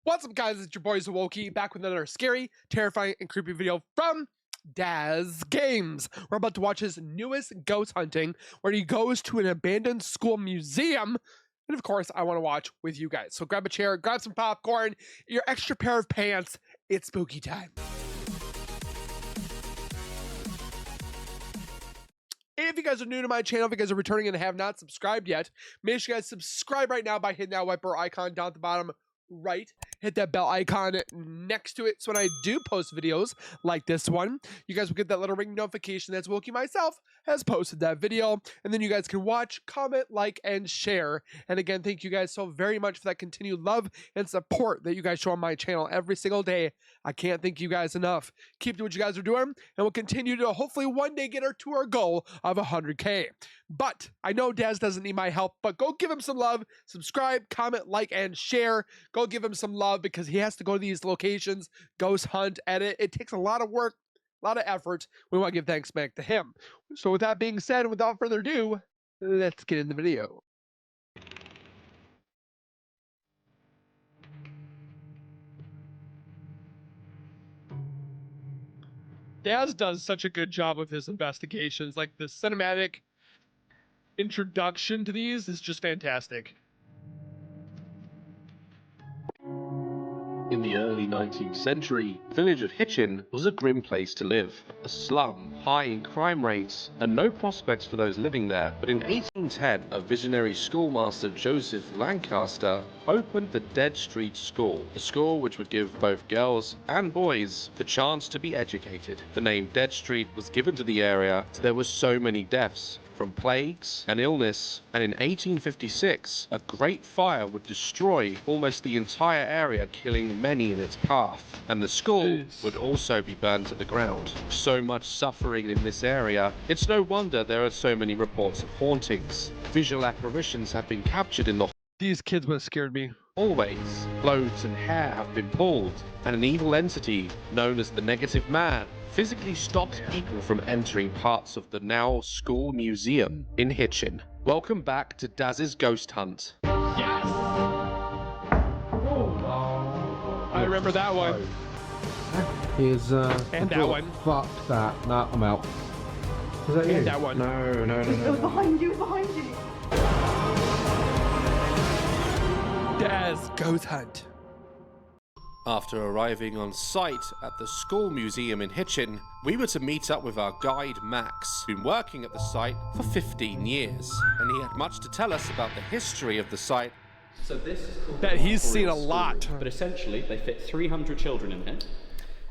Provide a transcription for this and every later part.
What's up, guys? It's your boy Zowoki back with another scary, terrifying, and creepy video from Dazs Games. We're about to watch his newest ghost hunting, where he goes to an abandoned school museum. And of course, I want to watch with you guys. So grab a chair, grab some popcorn, your extra pair of pants. It's spooky time. If you guys are new to my channel, if you guys are returning and have not subscribed yet, make sure you guys subscribe right now by hitting that white bar icon down at the bottom right. Hit that bell icon next to it, so when I do post videos like this one, you guys will get that little ring notification that Zowoki myself has posted that video, and then you guys can watch, comment, like, and share. And again, thank you guys so very much for that continued love and support that you guys show on my channel every single day. I can't thank you guys enough. Keep doing what you guys are doing, and we'll continue to hopefully one day get to our goal of 100K. But I know Daz doesn't need my help, but go give him some love, subscribe, comment, like, and share. Go give him some love, because he has to go to these locations, ghost hunt, edit. It takes a lot of work, a lot of effort. We want to give thanks back to him. So with that being said, without further ado, let's get in the video. Daz does such a good job with his investigations. Like, the cinematic introduction to these is just fantastic. In the early 19th century, the village of Hitchin was a grim place to live. A slum, high in crime rates, and no prospects for those living there. But in 1810, a visionary schoolmaster, Joseph Lancaster, opened the Dead Street School. A school which would give both girls and boys the chance to be educated. The name Dead Street was given to the area, so there were so many deaths from plagues and illness, and in 1856 a great fire would destroy almost the entire area, killing many in its path, and the school would also be burned to the ground. So much suffering in this area, it's no wonder there are so many reports of hauntings. Visual apparitions have been captured in the These kids would have scared me. hallways. Clothes and hair have been pulled, and an evil entity known as the Negative Man physically stops people from entering parts of the now school museum in Hitchin. Welcome back to Daz's Ghost Hunt. Yes! I remember that one. Is And that one. Fuck that. Nah, I'm out. Is that you? And that one. No. It was behind you, behind you. Daz Ghost Hunt. After arriving on site at the school museum in Hitchin, we were to meet up with our guide Max, who'd been working at the site for 15 years, and he had much to tell us about the history of the site. So this is called Bet he's Paranormal seen a School, lot. But essentially, they fit 300 children in here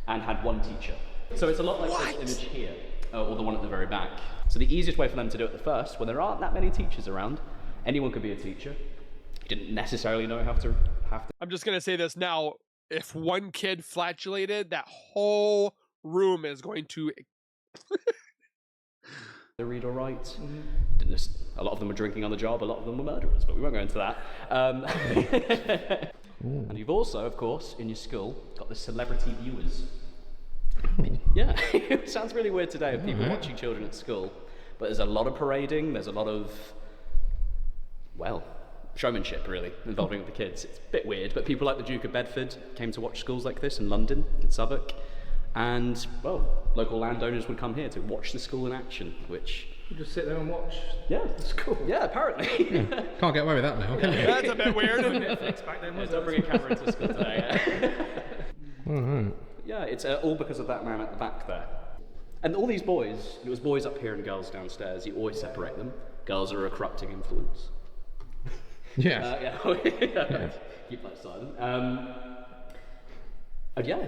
and had one teacher. So it's a lot like this image here, or the one at the very back. So the easiest way for them to do it at first, when there aren't that many teachers around, anyone could be a teacher. You didn't necessarily know have to. I'm just gonna say this now. If one kid flatulated, that whole room is going to Read or write. A lot of them were drinking on the job, a lot of them were murderers, but we won't go into that. And you've also, of course, in your school, got the celebrity viewers. Yeah, it sounds really weird today of people watching children at school, but there's a lot of parading, there's a lot of, well, showmanship really involving the kids. It's a bit weird, but people like the Duke of Bedford came to watch schools like this in London, in Southwark, and well, local landowners would come here to watch the school in action, which... You just sit there and watch. Yeah, it's cool. Yeah, apparently. Can't get away with that now, can you? That's a bit weird. Don't bring a camera into school today. Alright. Yeah, it's all because of that man at the back there. And all these boys, it was boys up here and girls downstairs, you always separate them. Girls are a corrupting influence. Yes. Yeah. Keep that silent. And yeah,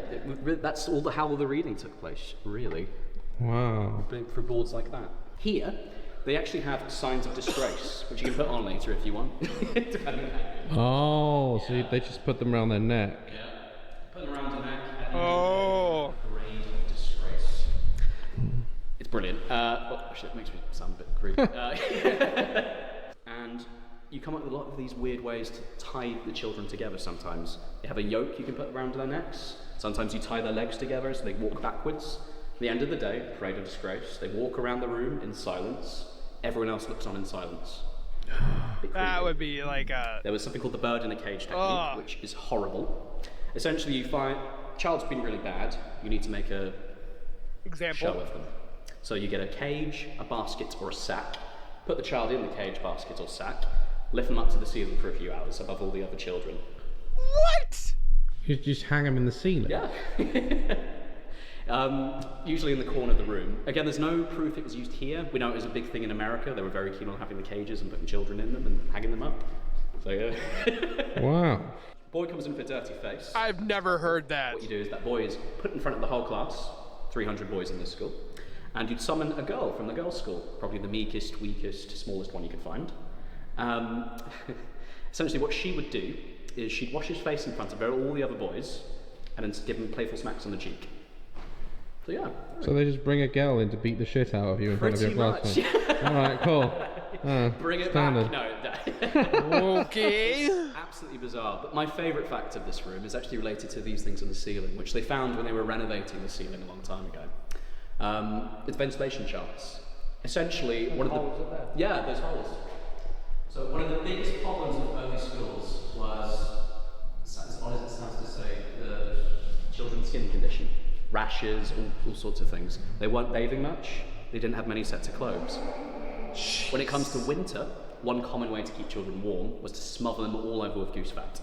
that's all how all the reading took place, really. Wow. For boards like that. Here, they actually have signs of disgrace, which you can put on later if you want. Oh, so they just put them around their neck. Yeah. Put them around the neck. And Oh. Parade of disgrace. It's brilliant. Oh shit, makes me sound a bit creepy. And you come up with a lot of these weird ways to tie the children together sometimes. You have a yoke you can put around their necks. Sometimes you tie their legs together so they walk backwards. At the end of the day, parade of disgrace, they walk around the room in silence. Everyone else looks on in silence. That would be like a... There was something called the bird in a cage technique, which is horrible. Essentially, you find child's been really bad. You need to make a Example. show of them. So you get a cage, a basket, or a sack. Put the child in the cage, basket, or sack. Lift them up to the ceiling for a few hours above all the other children. What? You just hang them in the ceiling. Yeah. Usually in the corner of the room. Again, there's no proof it was used here. We know it was a big thing in America. They were very keen on having the cages and putting children in them and hanging them up. So yeah. Wow. Boy comes in with a dirty face. I've never heard that. What you do is that boy is put in front of the whole class, 300 boys in this school, and you'd summon a girl from the girls' school, probably the meekest, weakest, smallest one you could find. Essentially what she would do is she'd wash his face in front of all the other boys and then give him playful smacks on the cheek. So yeah. So they just bring a girl in to beat the shit out of you in front of your Pretty classmates. All right, cool. Bring it standard. back. Okay. Absolutely bizarre. But my favourite fact of this room is actually related to these things on the ceiling, which they found when they were renovating the ceiling a long time ago. It's ventilation shafts. Essentially, one of the yeah, those holes. So one of the biggest problems of early schools was, as odd as it sounds to say, the children's skin condition, rashes, all sorts of things. They weren't bathing much. They didn't have many sets of clothes. When it comes to winter, one common way to keep children warm was to smother them all over with goose fat.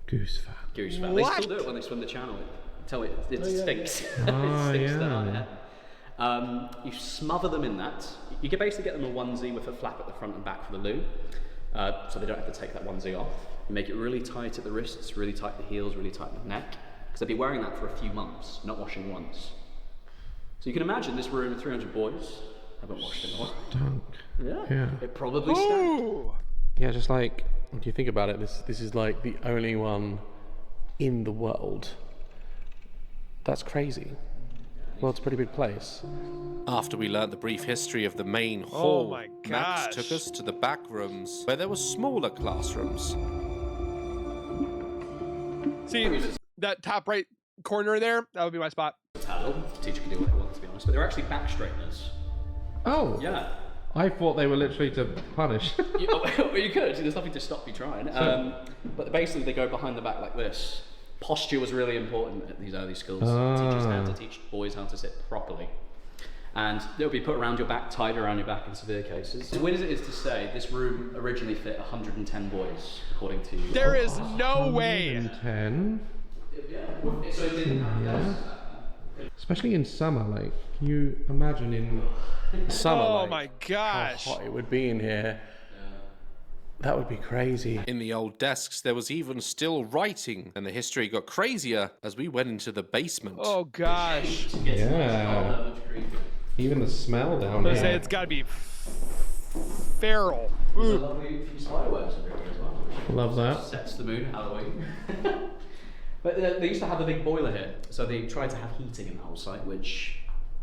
Goose fat. Goose fat. What? They still do it when they swim the channel. Until it stinks. Oh, it stinks yeah. down there. You smother them in that. You can basically get them a onesie with a flap at the front and back for the loo, so they don't have to take that onesie off. You make it really tight at the wrists, really tight at the heels, really tight at the neck, because they'll be wearing that for a few months, not washing once. So you can imagine this room, 300 boys, haven't washed in a while. Stunk. Yeah. It probably stank. Ooh. Yeah, just like, when you think about it, this is like the only one in the world. That's crazy. Well, it's a pretty big place. After we learnt the brief history of the main hall, my Max gosh. took us to the back rooms where there were smaller classrooms. See, that top right corner there, that would be my spot. Towel. The teacher can do what they want, to be honest, but they're actually back straighteners. Oh! Yeah. I thought they were literally to punish. Well, you could. There's nothing to stop you trying. But basically, they go behind the back like this. Posture was really important at these early schools. Teachers had to teach boys how to sit properly. And they'll be put around your back, tied around your back in severe cases. As weird as it is to say, this room originally fit 110 boys, according to... There is no way. 10. Yeah. So it didn't have desks. Especially in summer, like, can you imagine in summer, Oh like, my gosh. how hot it would be in here? That would be crazy. In the old desks, there was even still writing, and the history got crazier as we went into the basement. Oh gosh. Yeah. Even the smell down I'm gonna say here. it's gotta be feral. There's a Ooh. lovely few fireworks in here as well. Love that. Sets the mood, Halloween. But they used to have a big boiler here, so they tried to have heating in the whole site, which,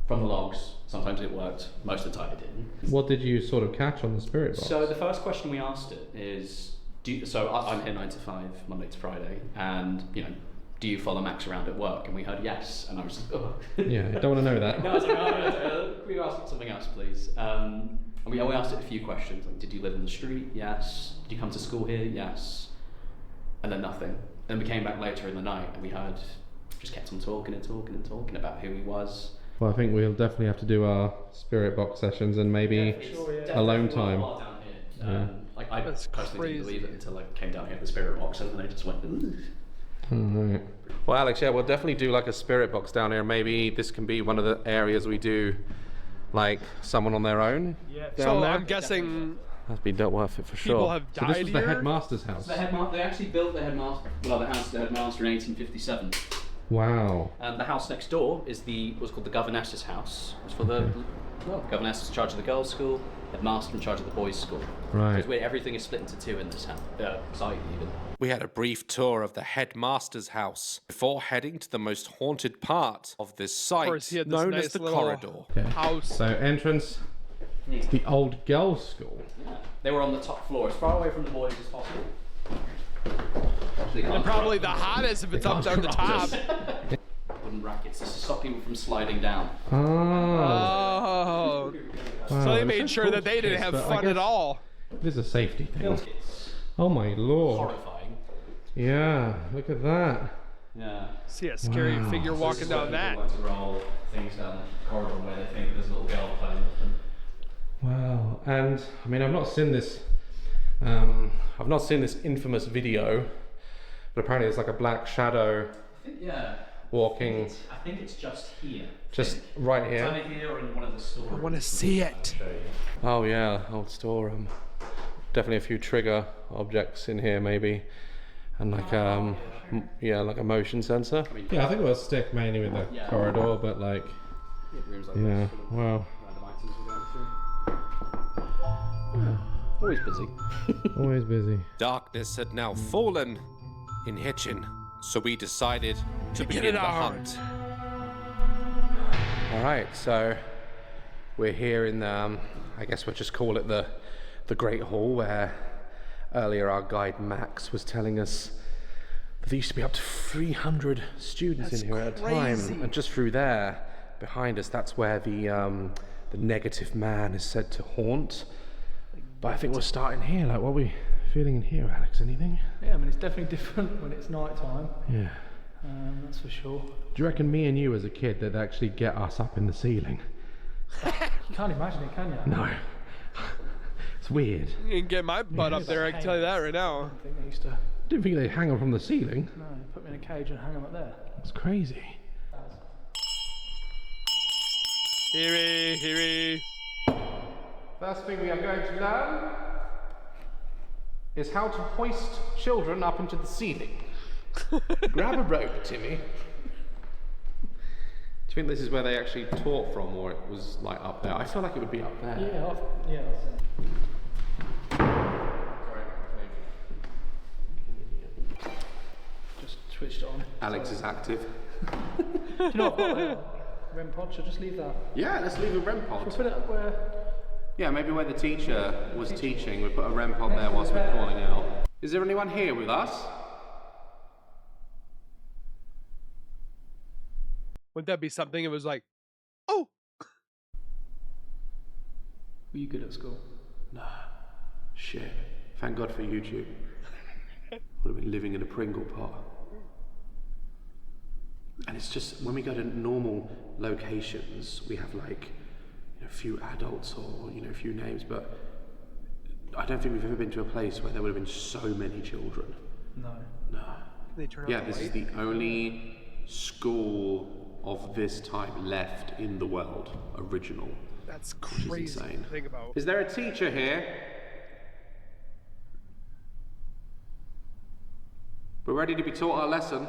from the logs, sometimes it worked, most of the time it didn't. What did you sort of catch on the spirit box? So the first question we asked it is, I'm here 9 to 5, Monday to Friday, and, do you follow Max around at work? And we heard yes, and I was like, oh. Yeah, I don't want to know that. No, I was like, can we ask something else, please? And we asked it a few questions, like, did you live in the street? Yes. Did you come to school here? Yes. And then nothing. Then we came back later in the night, and we heard, just kept on talking and talking and talking about who he was. Well, I think we'll definitely have to do our spirit box sessions and maybe alone time. I That's personally didn't crazy. believe it until I came down here to the spirit box, and then I just went, ooh. Alright. Well, Alex, yeah, we'll definitely do like a spirit box down here. Maybe this can be one of the areas we do, like someone on their own. So down there. I'm guessing That'd be worth it for sure. people have So this died was the here? headmaster's house. They actually built the headmaster in 1857. Wow. The house next door is what's called the governess's house. It's for the governess in charge of the girls' school, headmaster in charge of the boys' school. Right. Because everything is split into two in this house, site even. We had a brief tour of the headmaster's house before heading to the most haunted part of this site, course, he had this known nice as the little- corridor. Okay. house. So entrance, the old girls' school. Yeah. They were on the top floor, as far away from the boys as possible. And probably the hottest if it's up on the top. Wooden brackets. This is to stop people from sliding down. Oh. Oh. Wow, So they it's made so sure cool that they didn't kids, have but I fun at guess all. It is a safety thing. It's Oh my lord. horrifying. Yeah, look at that. Yeah. See a scary figure walking down that. Like to roll things down the corridor where they think there's a little girl playing with them. Wow. And I mean, I've not seen this. I've not seen this infamous video, but apparently it's like a black shadow. Yeah. Walking. I think it's just here. Just right It's here. either here or in one of the stores. I want to see it. Oh yeah, old storeroom. Definitely a few trigger objects in here, maybe, and like yeah, like a motion sensor. Yeah, I think we'll stick mainly with the corridor, but like, yeah, wow. Always busy. Always busy. Darkness had now fallen in Hitchin, so we decided to begin the hunt. All right, so we're here in the, I guess we'll just call it the Great Hall, where earlier our guide Max was telling us that there used to be up to 300 students in here at a time, and just through there, behind us, that's where the negative man is said to haunt. But I think we're starting here. Like, what are we feeling in here, Alex? Anything? Yeah, I mean, it's definitely different when it's night time. Yeah. That's for sure. Do you reckon me and you as a kid that'd actually get us up in the ceiling? You can't imagine it, can you? No. It's weird. You can get my butt up there, I can tell you that right now. I don't think they used to. Didn't think they'd hang them from the ceiling. No, put me in a cage and hang them up there. It's crazy. Eerie, eerie. First thing we are going to learn is how to hoist children up into the ceiling. Grab a rope, Timmy. Do you think this is where they actually taught from, or it was like up there? I feel like it would be up there. Yeah, just switched it on. Alex is active. Do you know what I've got there? REM pod, should I just leave that? Yeah, let's leave a REM pod. We'll put it up where... Yeah, maybe where the teacher was teaching, we put a REM pod there whilst we're calling out. Is there anyone here with us? Wouldn't that be something? It was like, oh, Were you good at school? Nah. Shit. Thank God for YouTube. Would have been living in a Pringle pot. And it's just, when we go to normal locations, we have like, a few adults or, a few names, but I don't think we've ever been to a place where there would have been so many children. No. No. they turn out Yeah, the this is light? the only school of this type left in the world, original. That's Which is crazy insane. to think about. Is there a teacher here? We're ready to be taught our lesson.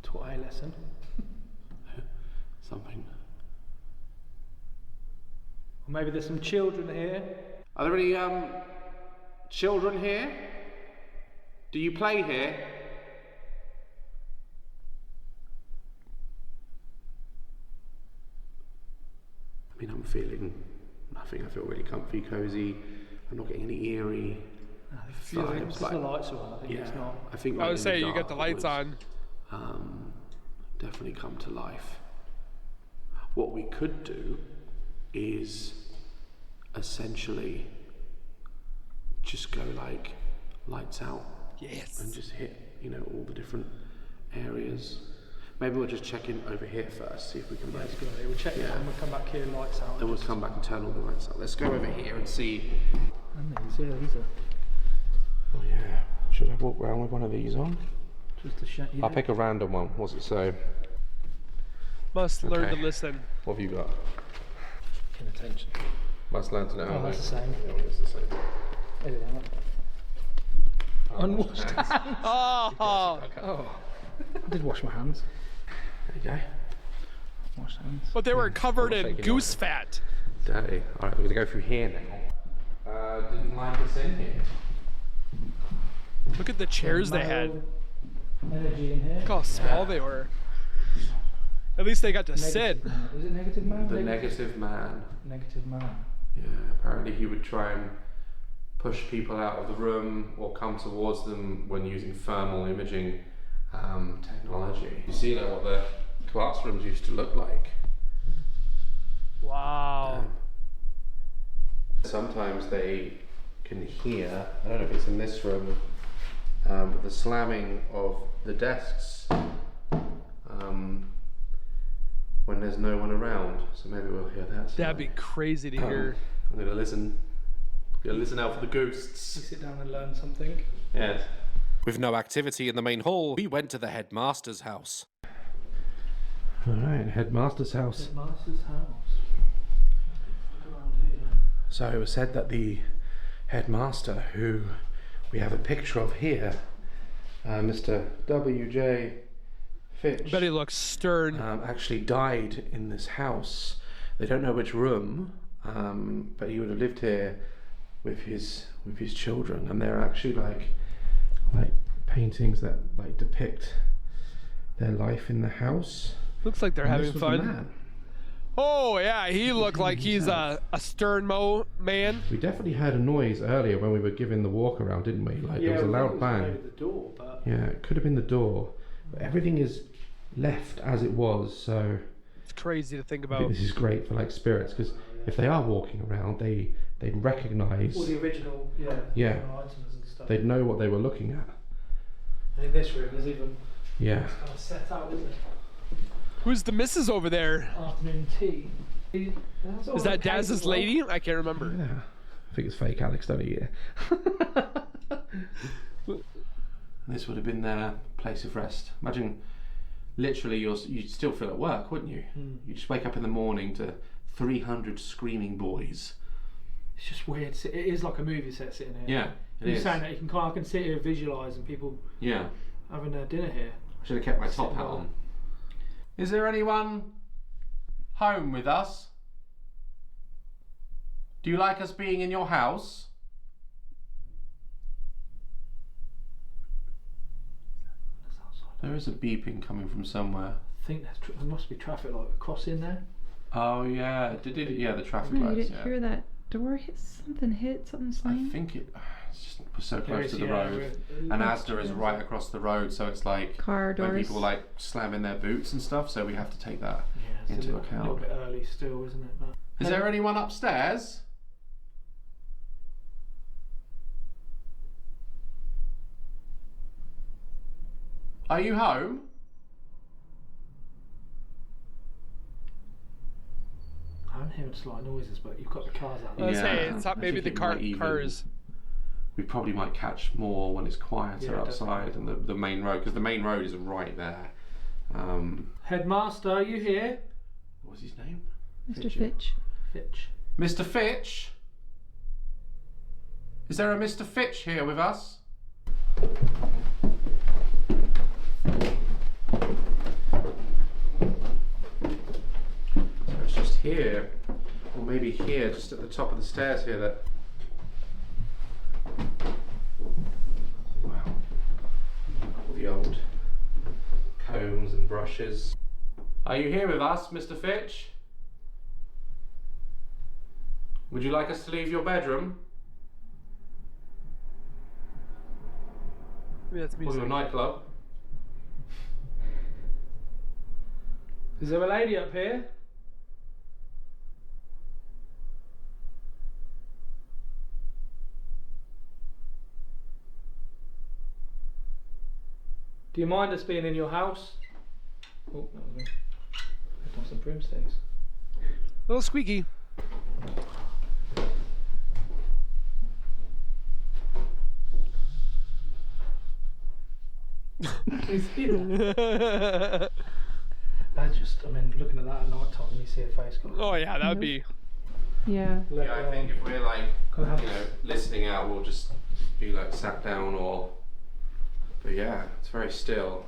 Taught a lesson. Something. Or maybe there's some children here. Are there any children here? Do you play here? I mean, I'm feeling nothing. I feel really comfy, cozy. I'm not getting any eerie vibes. Because the lights are on, I think it's not. I think I like would in say the you got dark the it lights would, on. Definitely come to life. What we could do is essentially just go like lights out. Yes. And just hit, all the different areas. Maybe we'll just check in over here first, see if we can Let's go. We'll check that and we'll come back here, lights out. Then we'll come back and turn all the lights out. Let's go over here and see. And these are Oh yeah. Should I walk around with one of these on? just a shot. Yeah. I'll pick a random one. What's it say? Must learn Okay. to listen. What have you got? Paying attention. Must learn to know. Oh, that's the same. Yeah, it's the same. Edit that. Unwashed hands. Oh, Oh. I did wash my hands. There you go. Wash hands. but they were covered not in shaking goose fat. Dirty. Alright, we're gonna go through here now. Didn't like us in here. Look at the chairs they had. Energy in here. Look how small they were. At least they got to sit. Negative man. Is it negative man? The negative man. Negative man. Yeah, apparently he would try and push people out of the room or come towards them when using thermal imaging technology. You see what the classrooms used to look like. Wow. Sometimes they can hear, I don't know if it's in this room, with the slamming of the desks when there's no one around. So maybe we'll hear that. That'd be crazy to hear. I'm gonna listen. Gonna listen out for the ghosts. You sit down and learn something. Yes. With no activity in the main hall, we went to the headmaster's house. All right, headmaster's house. Headmaster's house. Look around here. So it was said that the headmaster, who we have a picture of here, Mr. W.J. Fitch, Bet he looks stern. actually died in this house. They don't know which room, but he would have lived here with his children, and they're actually like paintings that like depict their life in the house. Looks like they're And having this was the fun. man. Oh yeah, he looked like he's a stern man. We definitely heard a noise earlier when we were giving the walk around, didn't we? Like there was a loud bang. Maybe the door, but Yeah, it could have been the door, but everything is left as it was. So It's crazy to think I think about. this is great for like spirits, because if they are walking around, they'd recognise. all the original, Yeah. original items and stuff. They'd know what they were looking at. And in this room, there's even Yeah. kind of set out, isn't it? Who's the missus over there? Afternoon tea. Is that Daz's lady? I can't remember. Yeah. I think it's fake Alex, don't you? This would have been their place of rest. Imagine, literally, you'd still feel at work, wouldn't you? You just wake up in the morning to 300 screaming boys. It's just weird. It is like a movie set sitting here. Yeah, it You're is. saying that I can sit here visualising people Yeah. having their dinner here. I should have kept my top Sitting hat on. on. Is there anyone home with us? Do you like us being in your house? There is a beeping coming from somewhere. I think there must be traffic light crossing there. Oh yeah, yeah, the traffic No, you lights. didn't Yeah. hear that door hit? Something I slammed? think it's just we're so There close is, to the yeah, road, it and looks Asda is crazy. right across the road, so it's like Car when doors. people like slamming their boots and stuff. So we have to take that Yeah, it's into a little account. bit early still, isn't it? But Is there anyone upstairs? Are you home? I'm hearing slight noises, but you've got the cars out there. Let's say Yeah, it's not I maybe think the it might even- cars. We probably might catch more when it's quieter Yeah, outside and the main road, because the main road is right there. Headmaster, are you here? What's his name? Mr. Fitch. Fitch. Mr. Fitch? Is there a Mr. Fitch here with us? So it's just here, or maybe here, just at the top of the stairs here that... Wow. All the old combs and brushes. Are you here with us, Mr. Fitch? Would you like us to leave your bedroom? Maybe that's Or music. your nightclub? Is there a lady up here? Do you mind us being in your house? Oh, that was me. I've done some broomsticks. A little squeaky. You see that? That just, I mean, looking at that at night time, you see a face go. Oh yeah, that would be. Yeah. Yeah, I think if we're like, Can I have- listening out, we'll just be like sat down or... But yeah, it's very still.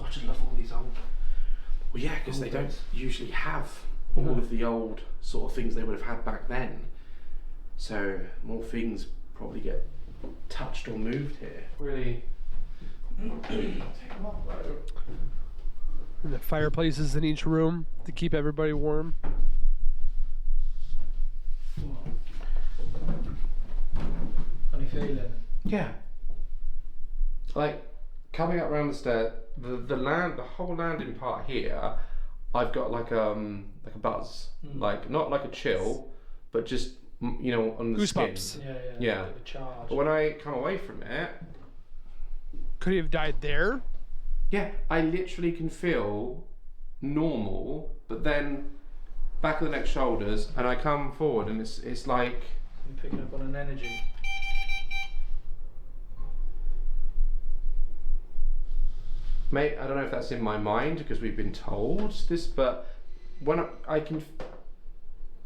I just love all these old. Well, yeah, because they Old don't days. usually have all of the old sort of things they would have had back then. So more things probably get touched or moved here. Really. And the fireplaces in each room to keep everybody warm. Funny feeling. Yeah. Like coming up round the stair, the whole landing part here, I've got like a buzz, like not like a chill, but just on the Goosebumps. skin. Yeah, yeah. Yeah. Bit of a charge. But when I come away from it, Could he have died there? Yeah, I literally can feel normal, but then back of the neck, shoulders, and I come forward, and it's like I'm picking up on an energy. Mate, I don't know if that's in my mind because we've been told this, but when I can.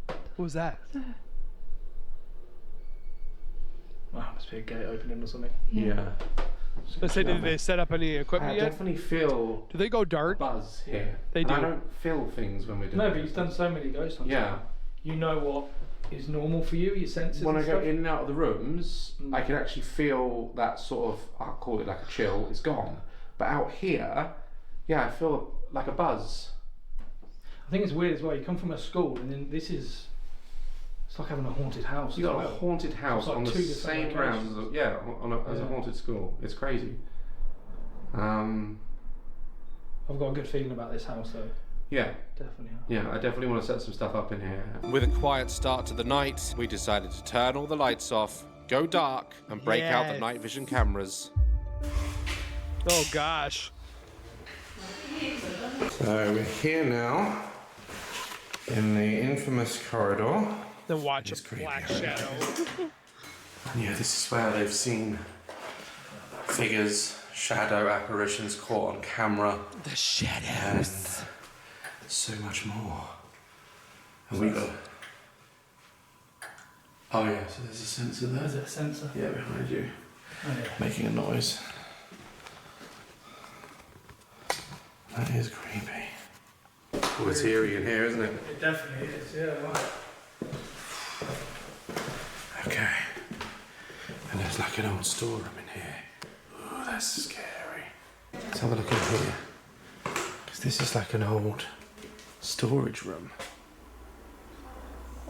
What was that? Wow, must be a gate opening or something. Yeah. Let's say, did they set up any equipment I yet? definitely feel Do they go a dark? buzz here. They And do. I don't feel things when we're doing No, but this. you've done so many ghost hunts. Yeah. You know what is normal for you, your senses. When I and go stuff? in and out of the rooms, I can actually feel that sort of, I'll call it like a chill, it's gone. But out here, yeah, I feel like a buzz. I think it's weird as well. You come from a school, and then this is. It's like having a haunted house. You as got well. a haunted house It's like on the two different same grounds as locations. as a Yeah. haunted school. It's crazy. I've got a good feeling about this house, though. Yeah. Definitely. Yeah, I definitely want to set some stuff up in here. With a quiet start to the night, we decided to turn all the lights off, go dark, and break out the Yes. night vision cameras. Oh gosh. So we're here now in the infamous corridor. Then watch It's a creepy. black shadow. And yeah, this is where they've seen figures, shadow apparitions caught on camera, The and shadows. so much more. And we got. Oh yeah, so there's a sensor there. Is it a sensor? Yeah, behind you, Oh, yeah. making a noise. That is creepy. Oh, it's eerie in here, isn't it? It definitely is, yeah. Right. Okay. And there's like an old storeroom in here. Ooh, that's scary. Let's have a look in here. Because this is like an old storage room.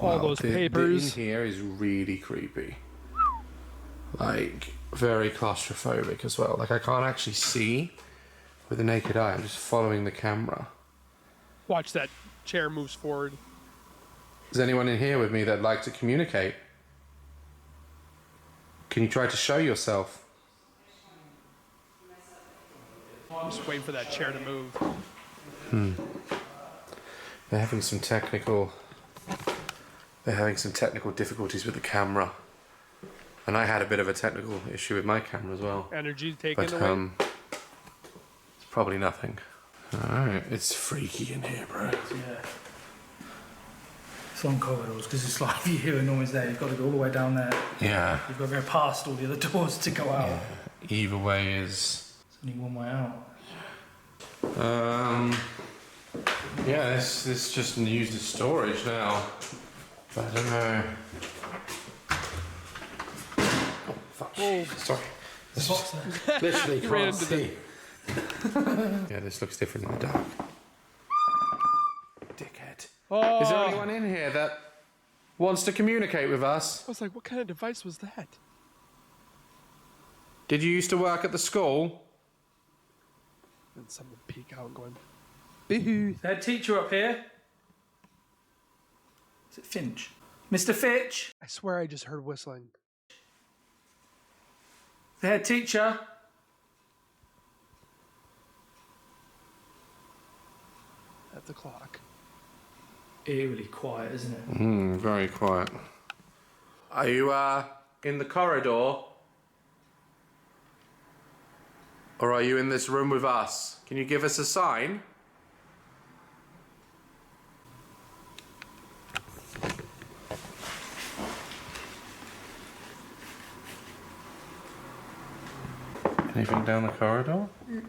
All those papers. In here is really creepy. Like, very claustrophobic as well. Like, I can't actually see with the naked eye. I'm just following the camera. Watch that chair moves forward. Is anyone in here with me that'd like to communicate? Can you try to show yourself? I'm just waiting for that chair to move. They're having some technical difficulties with the camera. And I had a bit of a technical issue with my camera as well. Energy taken But away. it's probably nothing. Alright, it's freaky in here, bro. Yeah. It's on corridors, because it's like if you hear a noise there, you've got to go all the way down there. Yeah. You've got to go past all the other doors to go out. Either way is There's only one way out. yeah, this just used as storage now. But I don't know. Oh, fuck. Sorry. This Box there. literally Ran can't into see. Yeah, this looks different in the dark. Dickhead. Oh. Is there anyone in here that wants to communicate with us? I was like, what kind of device was that? Did you used to work at the school? And someone peek out and going, boo. Head teacher up here. Is it Finch? Mr. Fitch? I swear I just heard whistling. The head teacher? At the clock. Eerily quiet, isn't it? Very quiet. Are you, in the corridor? Or are you in this room with us? Can you give us a sign? Anything down the corridor?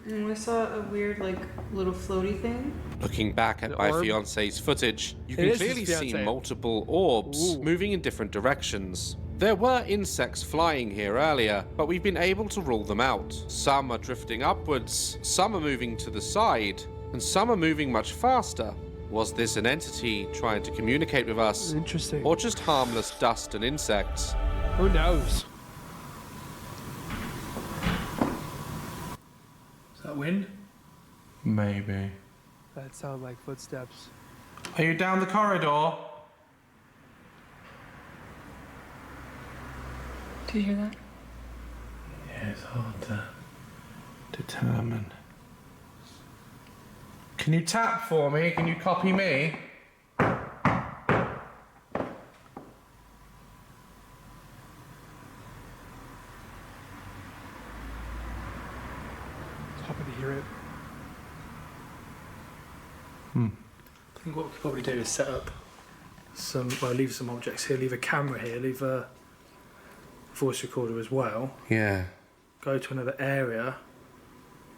I saw a weird, like, little floaty thing. Looking back at An my orb? fiance's footage, you It can is his clearly see fiancée. multiple orbs Ooh. moving in different directions. There were insects flying here earlier, but we've been able to rule them out. Some are drifting upwards, some are moving to the side, and some are moving much faster. Was this an entity trying to communicate with us, Interesting. or just harmless dust and insects? Who knows? Is that wind? Maybe. That sounded like footsteps. Are you down the corridor? Do you hear that? Yeah, it's hard to Determine. Can you tap for me? Can you copy me? Happy to hear it. I think what we could probably do is set up leave some objects here, leave a camera here, leave a voice recorder as well. Yeah. Go to another area,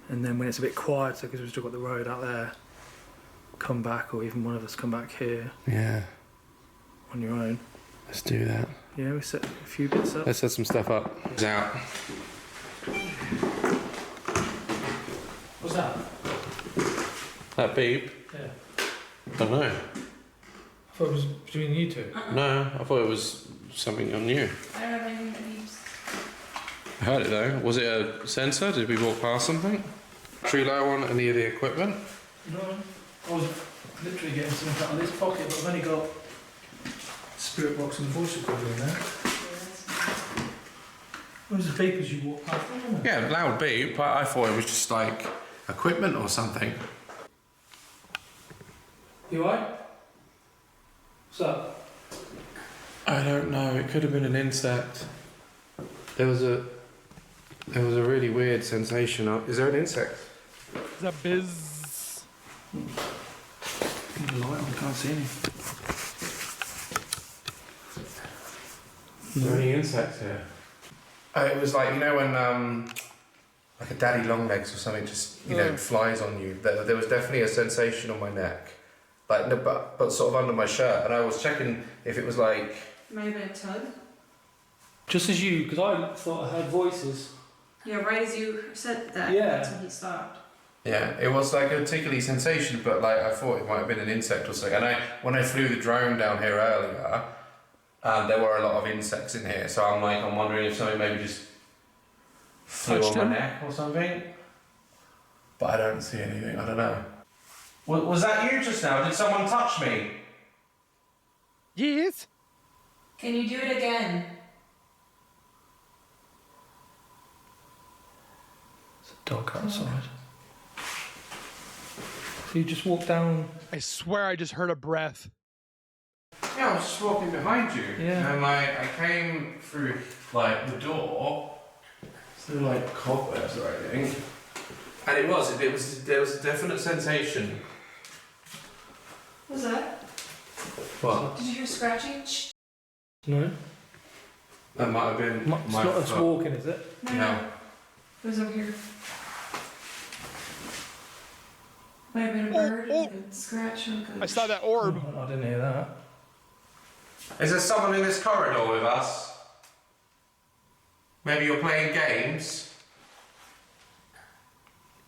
and then when it's a bit quieter, because we've still got the road out there, come back, or even one of us come back here Yeah. on your own. Let's do that. Yeah, we set a few bits up. Let's set some stuff up. It's out. What's that? That beep? Yeah. Don't know. I thought it was between you two. No, I thought it was something on you. I don't have anything that beeps. I heard it though. Was it a sensor? Did we walk past something? Tree low on any of the equipment? No, I was literally getting something out of this pocket, but I've only got spirit box and the voice recorder in there. What was the beep as you walked past? Yeah, loud beep, but I thought it was just like equipment or something. You alright? What's up? I don't know. It could have been an insect. There was a really weird sensation. Is there an insect? Is that Biz? Keep the light on, I can't see any. Is there any insects here? It was like, you know when like a daddy long legs or something just flies on you. There was definitely a sensation on my neck, like no, but sort of under my shirt, and I was checking if it was like. Might have been a tug. Just as you, because I thought I heard voices. Yeah, right as you said that, Yeah. that's when he stopped. Yeah, it was like a tickly sensation, but like I thought it might have been an insect or something. And when I flew the drone down here earlier, there were a lot of insects in here, so I'm wondering if something maybe just flew Touched on him? my neck or something. But I don't see anything. I don't know. Was that you just now? Did someone touch me? Yes. Can you do it again? There's a dog outside. So you just walk down. I swear I just heard a breath. Yeah, I was just walking behind you. Yeah. And like I came through like the door. Through like cobwebs or anything. And there was a definite sensation. What was that? What? Did you hear scratching? Shh. No? That might have been It's my not us foot. walking, is it? No. It was over here. Might have been a bird. oh. A scratch. Or I saw that orb. I didn't hear that. Is there someone in this corridor with us? Maybe you're playing games?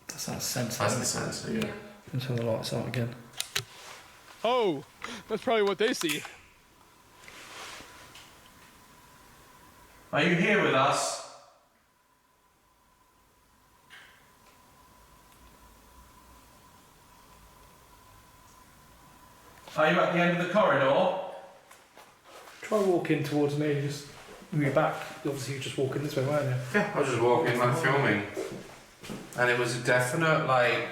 That's that sensor. That's the sensor, yeah. Let's turn the lights out again. Oh, that's probably what they see. Are you here with us? Are you at the end of the corridor? Try walking towards me, just move your back. Obviously you're just walking this way, weren't you? Yeah, I was just walking, like filming. And it was a definite, like,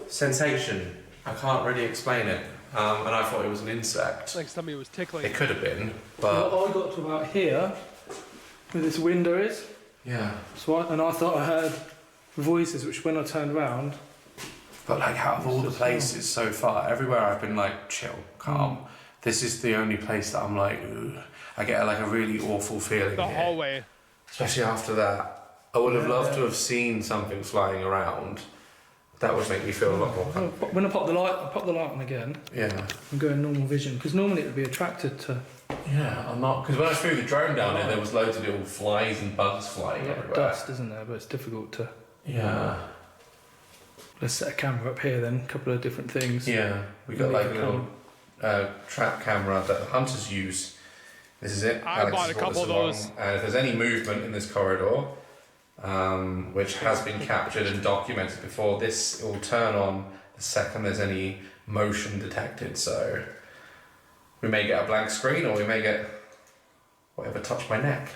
sensation. I can't really explain it. And I thought it was an insect. Like somebody was tickling. It could have been, but... I got to about here, where this window is. Yeah. And I thought I heard voices, which when I turned around... But like out of all the places so far, everywhere I've been like chill, calm. This is the only place that I'm like, ooh, I get like a really awful feeling The here. hallway. Especially after that. I would have loved to have seen something flying around. That would make me feel a lot more comfortable. When I pop the light on again, Yeah. I'm going normal vision, because normally it would be attracted to Yeah, I'm not. Because when I flew the drone down there was loads of little flies and bugs flying everywhere. dust, isn't there? But it's difficult to... Yeah. Let's set a camera up here then, a couple of different things. Yeah. We got like a little trap camera that the hunters use. This is it. I bought a couple of those. And if there's any movement in this corridor, which has been captured and documented before, this will turn on the second there's any motion detected. So we may get a blank screen, or we may get whatever touched my neck.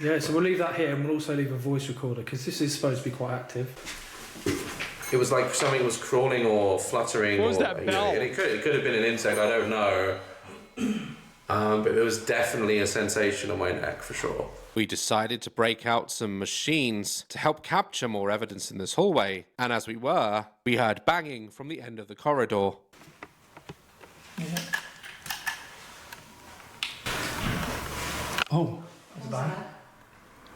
Yeah, so we'll leave that here and we'll also leave a voice recorder because this is supposed to be quite active. It was like something was crawling or fluttering. What was or, that you know, bell? it could have been an insect, I don't know. But there was definitely a sensation on my neck for sure. We decided to break out some machines to help capture more evidence in this hallway. And as we were, we heard banging from the end of the corridor. Yeah. Oh, there's a bang.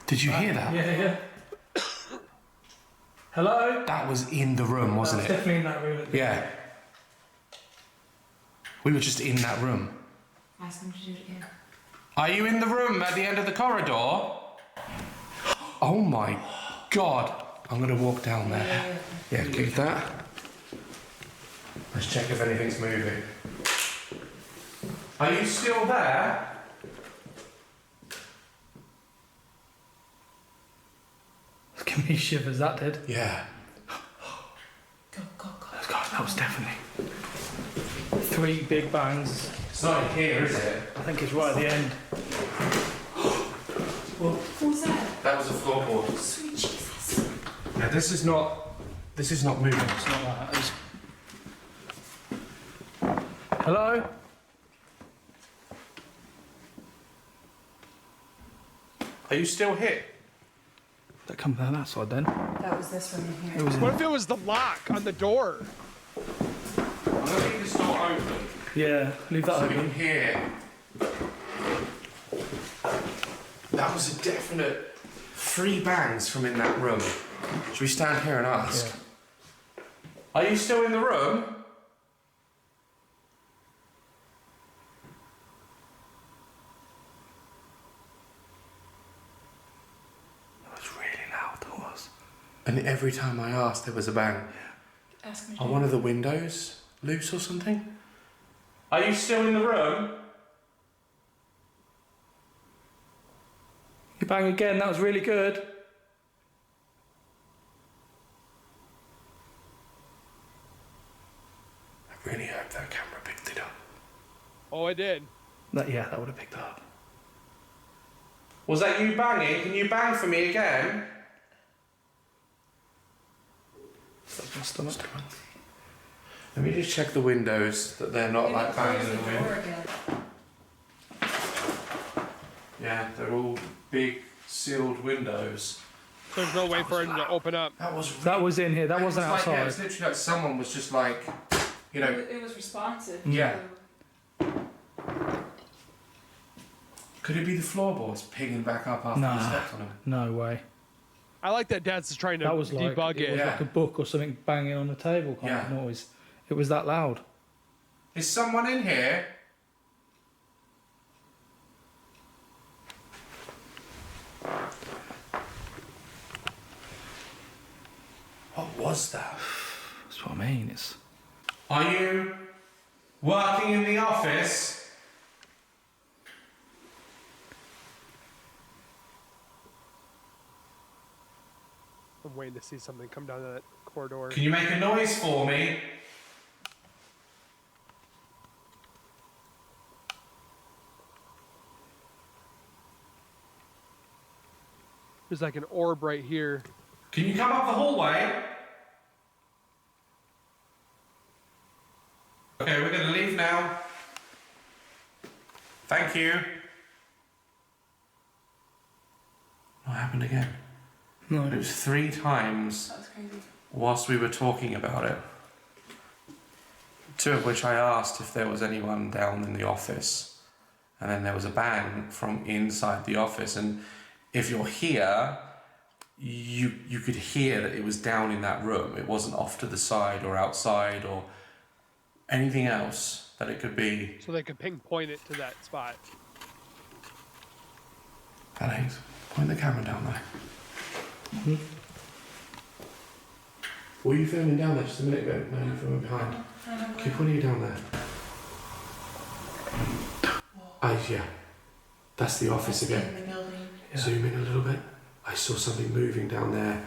Did you hear that? Yeah. Hello? That was in the room, wasn't That was it? definitely in that room. Yeah. We were just in that room. Ask him to do it again. Are you in the room at the end of the corridor? Oh my God. I'm gonna walk down there. Yeah, keep that. Let's check if anything's moving. Are you still there? Give me shivers, that did. Yeah. Go, go, go. That was definitely 3 big bangs. It's not in here, is it? I think it's right at the end. What was that? That was a floorboard. Sweet Jesus. Yeah, this is not moving. It's not like that. Hello? Are you still here? That come down that side then. That was this room in here. It was in What if it was the lock on the door? I'm gonna leave this door open. Yeah, leave that So we can open. hear. That was a definite 3 bangs from in that room. Should we stand here and ask? Yeah. Are you still in the room? It was really loud, that was. And every time I asked, there was a bang. Ask him to Are do one of the windows loose or something? Are you still in the room? You bang again, that was really good. I really hope that camera picked it up. Oh, I did. That would have picked up. Was that you banging? Can you bang for me again? That's my stomach. Let me just check the windows that they're not like banging in the wind. Yeah, they're all big sealed windows. There's no way for him to open up. That was in here, that wasn't It was like, yeah, it outside. was literally like someone was just like, you know. It was responsive. Yeah. Could it be the floorboards picking back up after Nah. you stepped on them? No way. I like that Dazs is trying to That was like, debug it. was Yeah. like a book or something banging on the table kind of Yeah. noise. It was that loud. Is someone in here? What was that? That's what I mean. It's Are you working in the office? I'm waiting to see something come down that corridor. Can you make a noise for me? There's like an orb right here. Can you come up the hallway? Okay, we're going to leave now. Thank you. What happened again? no. It was 3 times That was crazy. whilst we were talking about it. 2 of which I asked if there was anyone down in the office. And then there was a bang from inside the office. And if you're here, you could hear that it was down in that room. It wasn't off to the side or outside or anything else that it could be. So they could pinpoint it to that spot. Alex, point the camera down there. Were you filming down there just a minute ago? No, you're filming behind. Keep pointing it down there. Yeah. That's the office again. In the building. Zoom in a little bit. I saw something moving down there.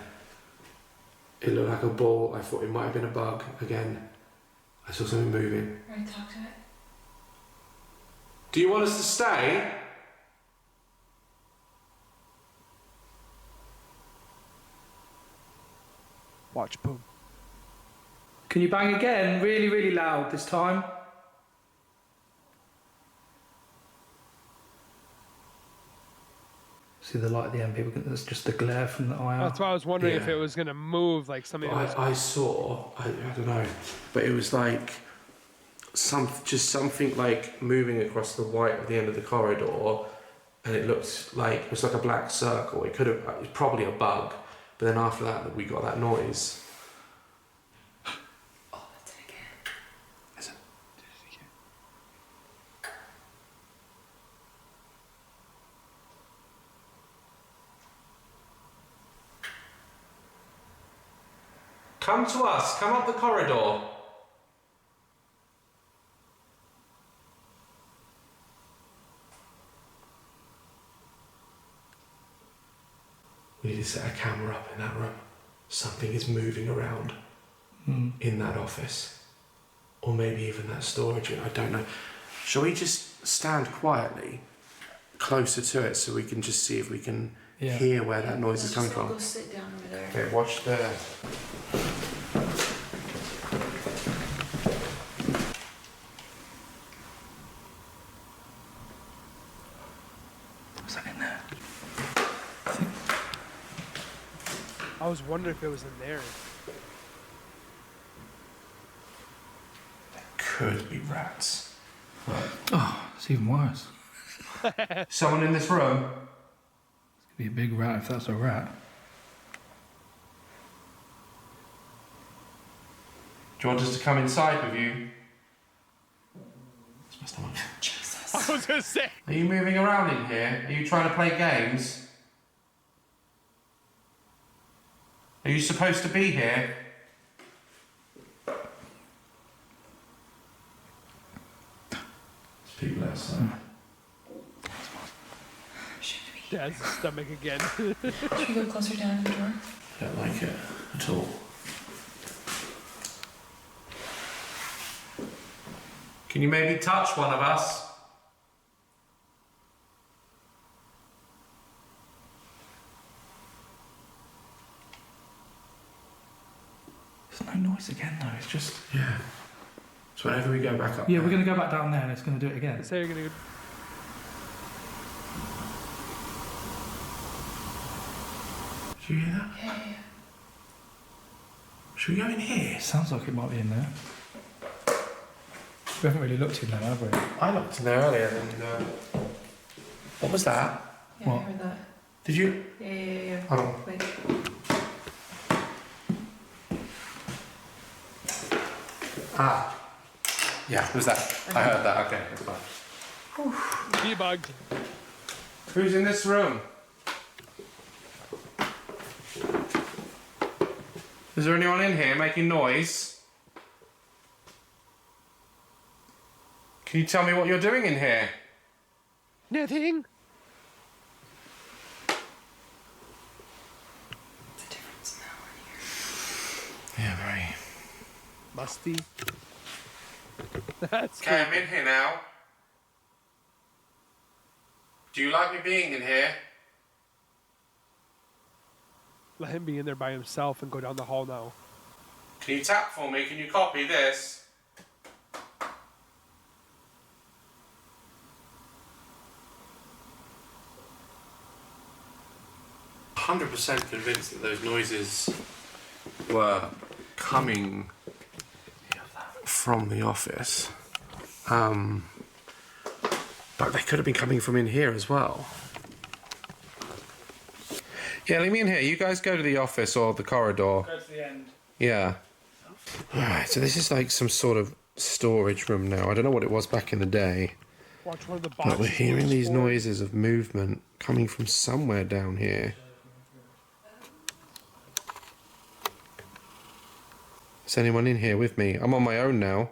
It looked like a ball. I thought it might have been a bug again. I saw something moving. Right, talk to it. Do you want us to stay? Watch, boom. Can you bang again? Really, really loud this time. See the light at the end, people can, that's just the glare from the IR. That's why I was wondering if Yeah. it was gonna move like something. Was... I saw, I don't know, but it was like something like moving across the white at the end of the corridor, and it looked like it was like a black circle. It was probably a bug, but then after that we got that noise. Oh, that's it again. Is it? Come to us, come up the corridor. We need to set a camera up in that room. Something is moving around in that office. Or maybe even that storage unit, I don't know. Shall we just stand quietly closer to it so we can just see if we can hear where that noise is coming from? Go sit down over there. Okay, watch there. What's that in there? I was wondering if it was in there. Could be rats. Oh, it's even worse. Someone in this room? It's gonna be a big rat if that's a rat. Do you want us to come inside with you? It's my stomach. Jesus. I was gonna say. Are you moving around in here? Are you trying to play games? Are you supposed to be here? There's people outside. Should we? Dad's stomach again. Should we go closer down to the door? I don't like it at all. Can you maybe touch one of us? There's no noise again though, it's just... Yeah. So whenever we go back up Yeah, there, we're gonna go back down there and it's gonna do it again. Say you're gonna. do you hear that? Yeah. Should we go in here? Sounds like it might be in there. We haven't really looked in there, have we? I looked in there earlier and what was that? Yeah, What? I heard that. Did you? Yeah. Hold on. Wait. Ah. Yeah, it was that. I heard that. Okay, that's fine. Debugged. Who's in this room? Is there anyone in here making noise? Can you tell me what you're doing in here? Nothing. It's a different smell in here. Yeah, very. Musty. That's Okay, I'm in here now. Do you like me being in here? Let him be in there by himself and go down the hall now. Can you tap for me? Can you copy this? %100% convinced that those noises were coming from the office. But they could have been coming from in here as well. Yeah, leave me in here. You guys go to the office or the corridor. Go to the end. Yeah. Alright, so this is like some sort of storage room now. I don't know what it was back in the day. Watch one of the boxes. But we're hearing move these forward. noises of movement coming from somewhere down here. Is anyone in here with me? I'm on my own now.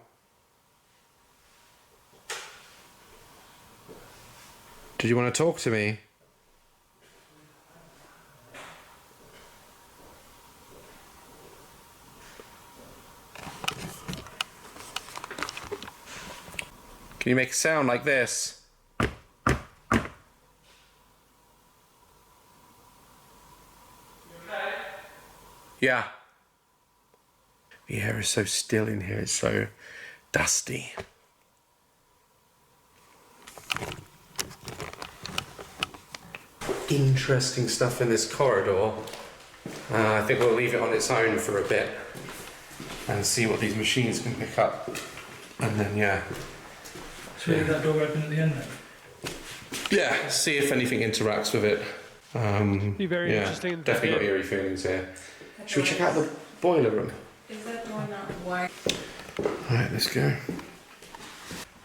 Did you want to talk to me? Can you make a sound like this? Yeah. The air is so still in here, it's so dusty. Interesting stuff in this corridor. I think we'll leave it on its own for a bit and see what these machines can pick up. And then, yeah. Should we leave that door open at the end then? Yeah, see if anything interacts with it. Be very yeah, interesting. Definitely got eerie feelings here. Should we check out the boiler room? Is that door not wired? Alright, let's go.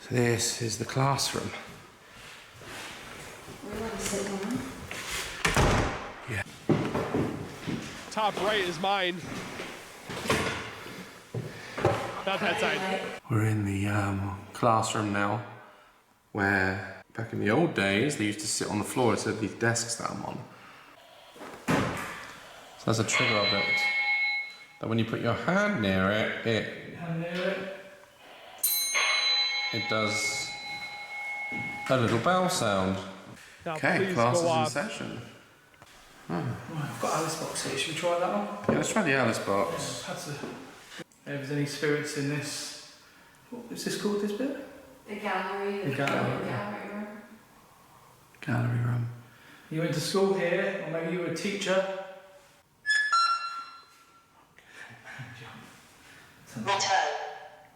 So this is the classroom. We want to sit down. Yeah. Top right is mine. Not that side. We're in the classroom now, where back in the old days they used to sit on the floor instead of these desks that I'm on. So that's a trigger object. That when you put your hand near it, it does a little bell sound. Now, Okay, please class go is in off. session. Right, I've got Alice box here. Should we try that one? Yeah, let's try the Alice box. That's if there's any spirits in this. What is this called, this bit? The gallery. The gallery. gallery room. Gallery room. You went to school here, or maybe you were a teacher.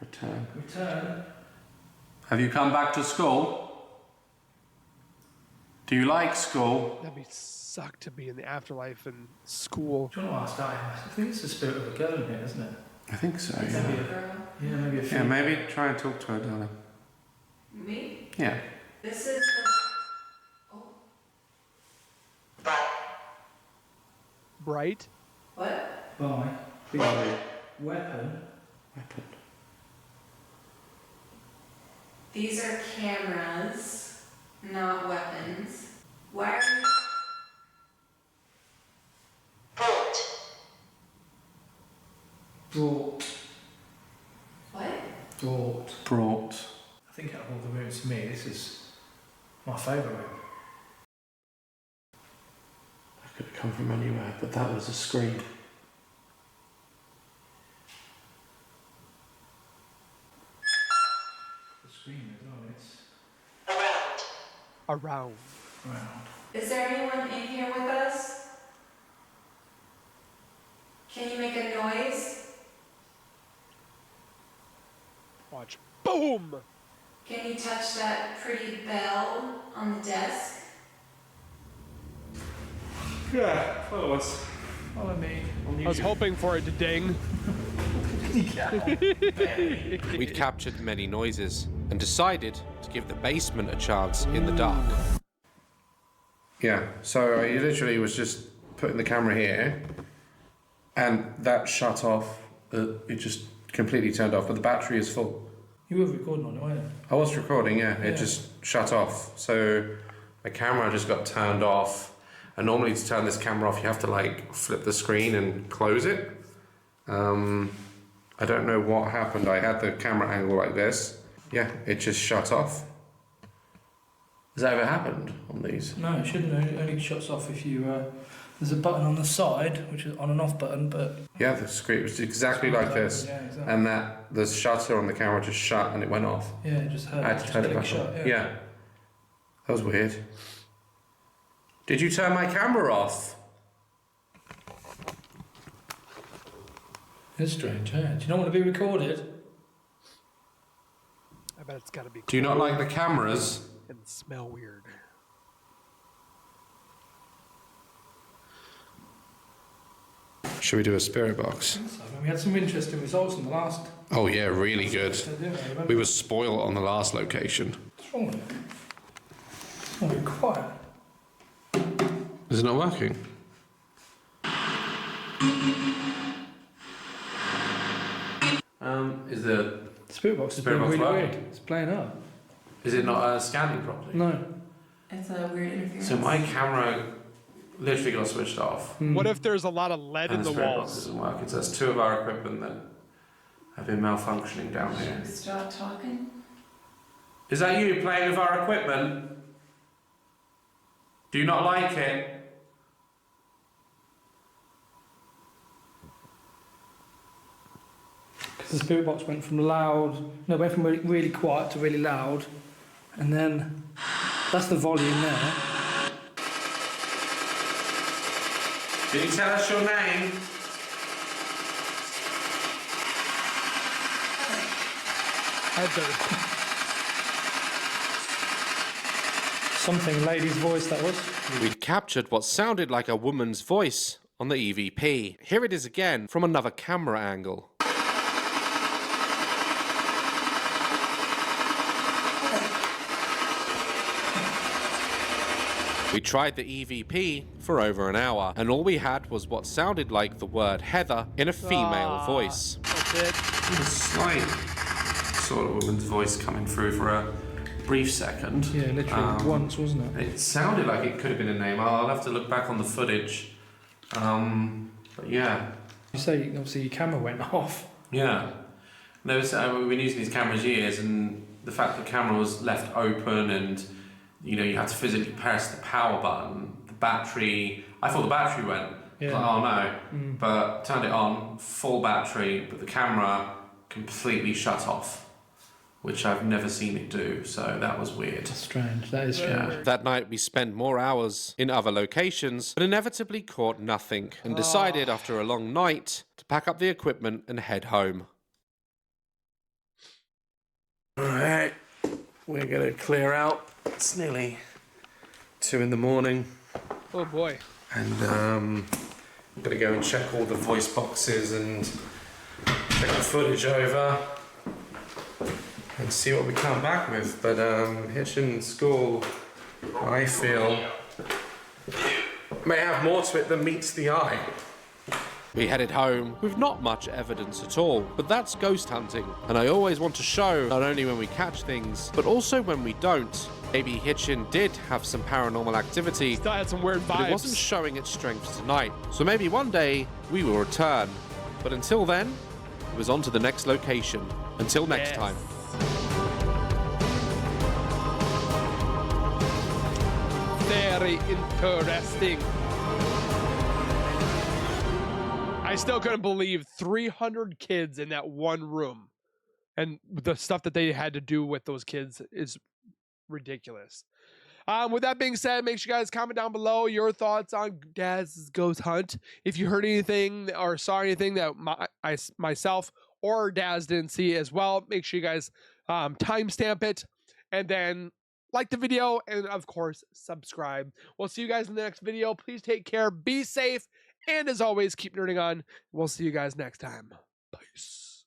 Return. Return. Have you come back to school? Do you like school? That'd be suck to be in the afterlife and school. Do you want to ask I think it's the spirit of a girl in here, isn't it? I think so, Is yeah. that a girl? Yeah, maybe a few. Yeah, maybe try and talk to her, darling. Me? Yeah. This is the. Oh. Bright? What? Bye. Bye. Weapon. Weapon. These are cameras, not weapons. Why are you. Brought. What? Brought. I think out of all the rooms for me, this is my favourite room. That could have come from anywhere, but that was a scream. The screen as well, it's Around. round. Is there anyone in here with us? Can you make a noise? Watch. Boom! Can you touch that pretty bell on the desk? Yeah, follow us. Follow me. I was hoping for it to ding. We'd captured many noises and decided to give the basement a chance in the dark. Yeah, so I literally was just putting the camera here and that shut off. It just completely turned off, but the battery is full. You were recording on it, weren't you? I was recording, yeah. It Yeah. just shut off. So my camera just got turned off. And normally to turn this camera off, you have to like flip the screen and close it. I don't know what happened. I had the camera angle like this. Yeah, it just shut off. Has that ever happened on these? No, it shouldn't. It only shuts off if you. There's a button on the side, which is on and off button, but. Yeah, the screen was exactly like this. Yeah, exactly. And that the shutter on the camera just shut and it went off. Yeah, it just heard. I had to turn it back on. Yeah. That was weird. Did you turn my camera off? It's strange, huh? Do you not want to be recorded? I bet it's gotta be Do you not like the cameras? and smell weird. Should we do a spirit box? So, we had some interesting results in the last. Oh yeah, really good. Didn't We were spoiled on the last location. What's wrong with it? It's not very quiet. Is it not working? Is the Spirit box is Spirit being box really working? weird. It's playing up. is it not scanning properly? No. It's a weird interference. So my camera literally got switched off, What if there's a lot of lead in and the the spirit box walls? doesn't work. It says 2 of our equipment that have been malfunctioning down here. Should we stop talking? Is that you playing with our equipment? Do you not like it? The spirit box went from went from really quiet to really loud, and then that's the volume there. Can you tell us your name? Something lady's voice that was. We'd captured what sounded like a woman's voice on the EVP. Here it is again from another camera angle. We tried the EVP for over an hour, and all we had was what sounded like the word Heather in a female voice. That's it. A slight sort of woman's voice coming through for a brief second. Yeah, literally once, wasn't it? It sounded like it could have been a name. I'll have to look back on the footage. But yeah. You say obviously your camera went off. Yeah. There was, we've been using these cameras years, and the fact the camera was left open and you know you had to physically press the power button, the battery. I thought the battery went. Yeah. Like, oh no. But turned it on, full battery, but the camera completely shut off, which I've never seen it do, so that was weird. That's strange. That is strange. Yeah. That night we spent more hours in other locations, but inevitably caught nothing, and decided after a long night to pack up the equipment and head home. Alright, we're gonna clear out. It's nearly 2 in the morning. Oh boy. And I'm gonna go and check all the voice boxes and check the footage over and see what we come back with. But Hitchin School, I feel, may have more to it than meets the eye. We headed home with not much evidence at all, but that's ghost hunting, and I always want to show not only when we catch things, but also when we don't. Maybe Hitchin did have some paranormal activity, Still had some weird vibes. but it wasn't showing its strength tonight. So maybe one day we will return. But until then, it was on to the next location. Until next time. Very interesting. I still couldn't believe 300 kids in that one room. And the stuff that they had to do with those kids is ridiculous. With that being said, make sure you guys comment down below your thoughts on Daz's ghost hunt. If you heard anything or saw anything that myself or Daz didn't see as well, make sure you guys timestamp it and then like the video and of course subscribe. We'll see you guys in the next video. Please take care, be safe, and as always, keep nerding on. We'll see you guys next time. Peace.